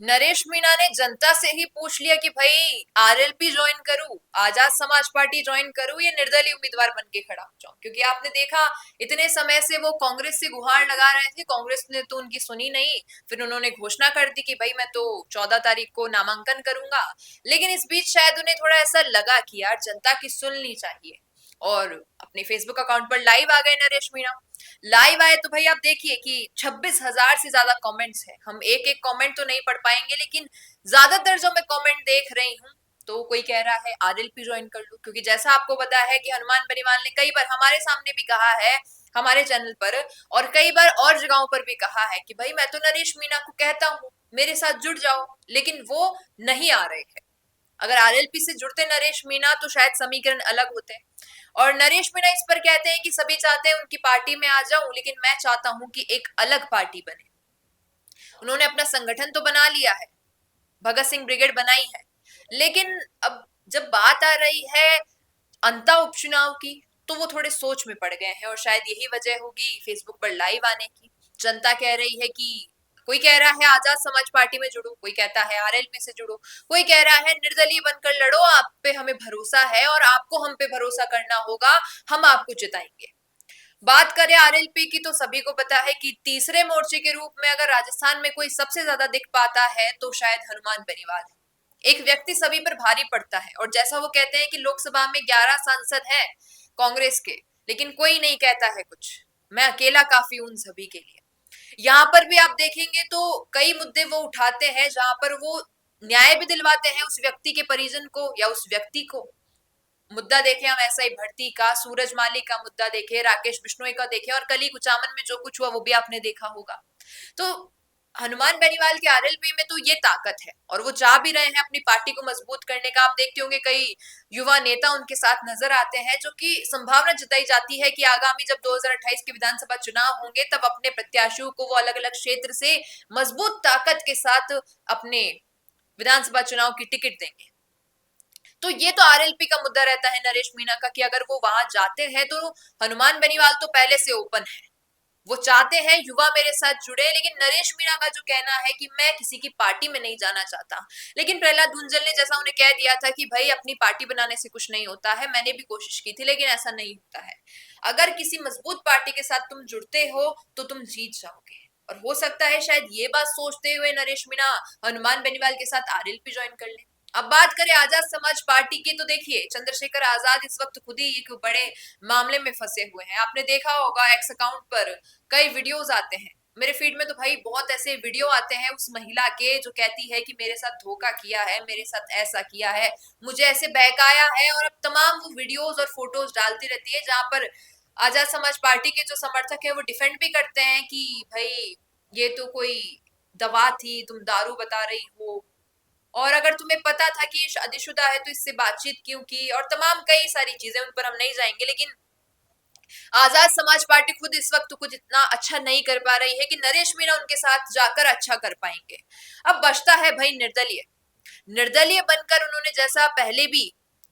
नरेश मीणा ने जनता से ही पूछ लिया कि भाई आरएलपी ज्वाइन करूं, आजाद समाज पार्टी ज्वाइन करूं या निर्दलीय उम्मीदवार बन के खड़ा हो जाऊं। क्योंकि आपने देखा इतने समय से वो कांग्रेस से गुहार लगा रहे थे, कांग्रेस ने तो उनकी सुनी नहीं। फिर उन्होंने घोषणा कर दी कि भाई मैं तो 14 तारीख को नामांकन करूंगा। लेकिन इस बीच शायद उन्हें थोड़ा ऐसा लगा कि यार जनता की सुननी चाहिए, और अपने फेसबुक अकाउंट पर लाइव आ गए नरेश मीणा। लाइव आए तो भाई आप देखिए कि 26,000 से ज्यादा कमेंट्स हैं। हम एक एक कमेंट तो नहीं पढ़ पाएंगे, लेकिन ज्यादातर जो मैं कमेंट देख रही हूँ, तो कोई कह रहा है आरएलपी ज्वाइन कर लो। क्योंकि जैसा आपको पता है कि हनुमान बेनीवाल ने कई बार हमारे सामने भी कहा है, हमारे चैनल पर, और कई बार और जगहों पर भी कहा है कि भाई मैं तो नरेश मीणा को कहता हूँ मेरे साथ जुड़ जाओ, लेकिन वो नहीं आ रहे हैं। अगर आरएलपी से जुड़ते नरेश मीणा तो शायद समीकरण अलग होते। और नरेश मीणा इस पर कहते हैं कि सभी चाहते हैं उनकी पार्टी में आ जाऊं, लेकिन मैं चाहता हूं कि एक अलग पार्टी बने। उन्होंने अपना संगठन तो बना लिया है, भगत सिंह ब्रिगेड बनाई है, लेकिन अब जब बात आ रही है अंता उपचुनाव की, तो वो थोड़े सोच में पड़ गए हैं। और शायद यही वजह होगी फेसबुक पर लाइव आने की। जनता कह रही है कि कोई कह रहा है आजाद समाज पार्टी में जुड़ो, कोई कहता है आरएलपी से जुड़ो, कोई कह रहा है निर्दलीय बनकर लड़ो, आप पे हमें भरोसा है और आपको हम पे भरोसा करना होगा, हम आपको जिताएंगे। बात करें आरएलपी की, तो सभी को पता है कि तीसरे मोर्चे के रूप में अगर राजस्थान में कोई सबसे ज्यादा दिख पाता है तो शायद हनुमान बेनीवाल है। एक व्यक्ति सभी पर भारी पड़ता है, और जैसा वो कहते हैं कि लोकसभा में 11 सांसद हैं कांग्रेस के, लेकिन कोई नहीं कहता है कुछ, मैं अकेला काफी उन सभी के लिए। यहाँ पर भी आप देखेंगे तो कई मुद्दे वो उठाते हैं जहां पर वो न्याय भी दिलवाते हैं उस व्यक्ति के परिजन को या उस व्यक्ति को। मुद्दा देखे हम ऐसा ही भर्ती का, सूरज माली का मुद्दा देखे, राकेश बिश्नोई का देखे, और कली कुचामन में जो कुछ हुआ वो भी आपने देखा होगा। तो हनुमान बेनीवाल के आरएलपी में तो ये ताकत है, और वो चाह भी रहे हैं अपनी पार्टी को मजबूत करने का। आप देखते होंगे कई युवा नेता उनके साथ नजर आते हैं, जो कि संभावना जताई जाती है कि आगामी जब 2028 के विधानसभा चुनाव होंगे तब अपने प्रत्याशियों को वो अलग अलग क्षेत्र से मजबूत ताकत के साथ अपने विधानसभा चुनाव की टिकट देंगे। तो ये तो आरएलपी का मुद्दा रहता है नरेश मीणा का, कि अगर वो वहां जाते हैं तो हनुमान बेनीवाल तो पहले से ओपन है, वो चाहते हैं युवा मेरे साथ जुड़े। लेकिन नरेश मीणा का जो कहना है कि मैं किसी की पार्टी में नहीं जाना चाहता। लेकिन प्रहलाद भुंजल ने जैसा उन्हें कह दिया था कि भाई अपनी पार्टी बनाने से कुछ नहीं होता है, मैंने भी कोशिश की थी लेकिन ऐसा नहीं होता है। अगर किसी मजबूत पार्टी के साथ तुम जुड़ते हो तो तुम जीत जाओगे। और हो सकता है शायद ये बात सोचते हुए नरेश मीणा हनुमान बेनीवाल के साथ आरएलपी ज्वाइन कर ले। अब बात करें आजाद समाज पार्टी की, तो देखिए चंद्रशेखर आजाद इस वक्त खुद ही एक बड़े मामले में फंसे हुए हैं। आपने देखा होगा एक्स अकाउंट पर कई वीडियोस आते हैं, मेरे फीड में तो भाई बहुत ऐसे वीडियो आते हैं उस महिला के जो कहती है कि मेरे साथ धोखा किया है, मेरे साथ ऐसा किया है, मुझे ऐसे बहकाया है, और अब तमाम वो वीडियोस और फोटोज डालती रहती है जहां पर आजाद समाज पार्टी के जो समर्थक है वो डिफेंड भी करते हैं कि भाई ये तो कोई दवा थी, तुम दारू बता रही हो, और अगर तुम्हें पता था कि ये शादीशुदा है तो इससे बातचीत क्यों की, और तमाम कई सारी चीजें, उन पर हम नहीं जाएंगे। लेकिन आजाद समाज पार्टी खुद इस वक्त कुछ इतना अच्छा नहीं कर पा रही है कि नरेश मीणा उनके साथ जाकर अच्छा कर पाएंगे। अब बचता है भाई निर्दलीय। निर्दलीय बनकर उन्होंने जैसा पहले भी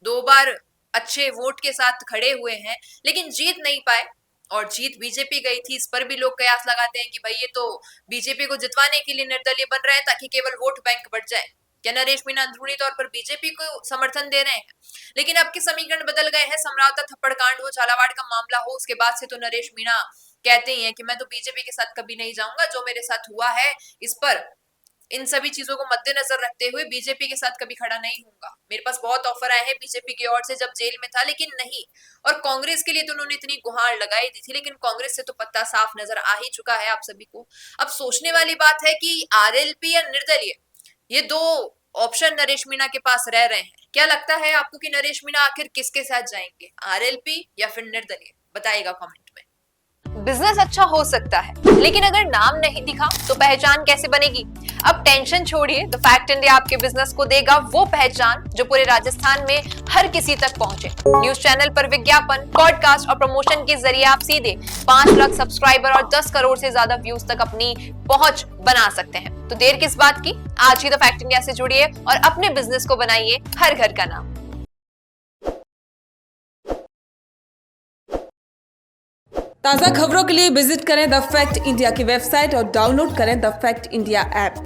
2 बार अच्छे वोट के साथ खड़े हुए हैं, लेकिन जीत नहीं पाए, और जीत बीजेपी गई थी। इस पर भी लोग कयास लगाते हैं कि भाई ये तो बीजेपी को जितवाने के लिए निर्दलीय बन रहे हैं ताकि केवल वोट बैंक बढ़ जाए। क्या नरेश मीणा अंदरूनी तौर पर बीजेपी को समर्थन दे रहे हैं? लेकिन अब के समीकरण बदल गए हैं। समरावता थप्पड़ कांड हो, झालावाड़ का मामला हो, उसके बाद से तो नरेश मीणा कहते ही हैं कि मैं तो बीजेपी के साथ कभी नहीं जाऊंगा, जो मेरे साथ हुआ है इस पर, इन सभी चीजों को मद्देनजर रखते हुए बीजेपी के साथ कभी खड़ा नहीं होऊंगा। मेरे पास बहुत ऑफर आए हैं बीजेपी की ओर से जब जेल में था, लेकिन नहीं। और कांग्रेस के लिए तो उन्होंने इतनी गुहार लगाई दी थी, लेकिन कांग्रेस से तो पत्ता साफ नजर आ ही चुका है आप सभी को। अब सोचने वाली बात है कि आरएलपी या निर्दलीय, ये दो ऑप्शन नरेश मीणा के पास रह रहे हैं। क्या लगता है आपको कि नरेश मीणा आखिर किसके साथ जाएंगे, आरएलपी या फिर निर्दलीय? बताइएगा कमेंट में। बिजनेस अच्छा हो सकता है, लेकिन अगर नाम नहीं दिखा तो पहचान कैसे बनेगी? अब टेंशन छोड़िए, द फैक्ट इंडिया आपके बिजनेस को देगा वो पहचान जो पूरे राजस्थान में हर किसी तक पहुंचे। न्यूज चैनल पर विज्ञापन, पॉडकास्ट और प्रमोशन के जरिए आप सीधे 5 लाख सब्सक्राइबर और 10 करोड़ से ज्यादा व्यूज तक अपनी पहुंच बना सकते हैं। तो देर किस बात की, आज ही द फैक्ट इंडिया से जुड़िए और अपने बिजनेस को बनाइए हर घर का नाम। ताज़ा खबरों के लिए विजिट करें द फैक्ट इंडिया की वेबसाइट और डाउनलोड करें द फैक्ट इंडिया ऐप।